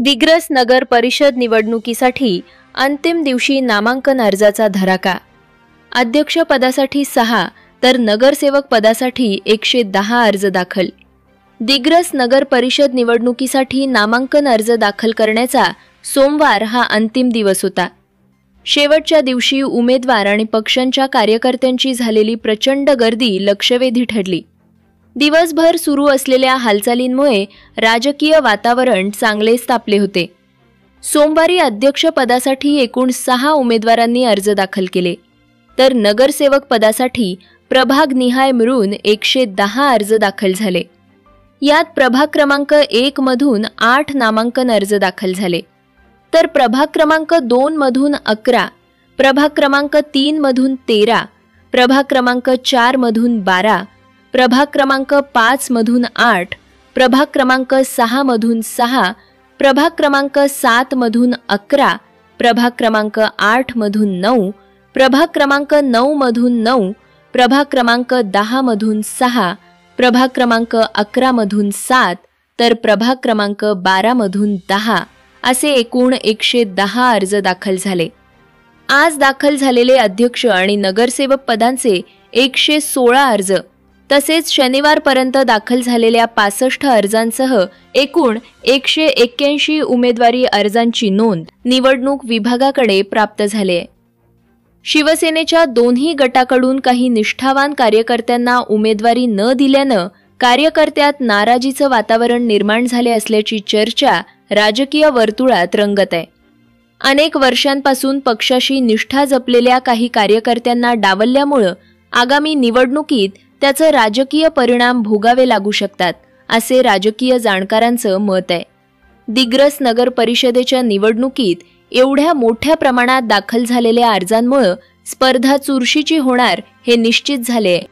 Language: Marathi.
दिग्रस नगर परिषद निवडणुकीसाठी अंतिम दिवशी नामांकन अर्जाचा धडाका। अध्यक्ष पदासाठी 6 तर नगरसेवक पदासाठी 110 अर्ज दाखल। दिग्रस नगर परिषद निवडणुकीसाठी नामांकन अर्ज दाखल करण्याचा सोमवार हा अंतिम दिवस होता। शेवटच्या दिवशी उमेदवार आणि पक्षांच्या कार्यकर्त्यांची झालेली प्रचंड गर्दी लक्षवेधी ठरली। दिवसभर सुरू असलेल्या हालचालींमुळे राजकीय वातावरण चांगलेच तापले होते। सोमवारी अध्यक्ष पदासाठी एकूण 6 उमेदवारांनी अर्ज दाखल केले, तर नगरसेवक पदासाठी प्रभाग निहाय मिळून 110 अर्ज दाखल झाले। यात प्रभाग क्रमांक 1 मधून 8 नामांकन अर्ज दाखल झाले, तर प्रभाग क्रमांक 2 मधून 11, प्रभाग क्रमांक 3 मधून 13, प्रभाग क्रमांक 4 मधून 12, प्रभाग क्रमांक 5 मधून 8, प्रभाग क्रमांक 6 मधून 6, प्रभाग क्रमांक 7 मधून 11, प्रभाग क्रमांक 8 मधून 9, प्रभाग क्रमांक 9 मधून 9, प्रभाग क्रमांक 10 मधून 6, प्रभाग क्रमांक 11 मधून 7 तर प्रभाग क्रमांक 12 मधून 10 असे एकूण 110 अर्ज दाखल झाले। आज दाखल झालेले अध्यक्ष आणि नगरसेवक पदांचे 116 अर्ज तसेच शनिवारपर्यंत दाखल झालेल्या 65 अर्जांसह एकूण 181 उमेदवारी अर्जांची नोंद निवडणूक विभागाकडे प्राप्त झाली आहे। शिवसेनेच्या दोन्ही गटाकडून काही निष्ठावान कार्यकर्त्यांना उमेदवारी न दिल्यानं कार्यकर्त्यात नाराजीचं वातावरण निर्माण झाले असल्याची चर्चा राजकीय वर्तुळात रंगत आहे। अनेक वर्षांपासून पक्षाशी निष्ठा जपलेल्या काही कार्यकर्त्यांना डावलल्यामुळे आगामी निवडणुकीत त्याचे राजकीय परिणाम भोगावे लागू शकतात, असे राजकीय जाणकारांचं मत आहे। दिग्रस नगर परिषदेच्या निवडणुकीत एवढ्या मोठ्या प्रमाणात दाखल झालेल्या अर्जांमुळे स्पर्धा चुरशीची होणार हे निश्चित झाले आहे।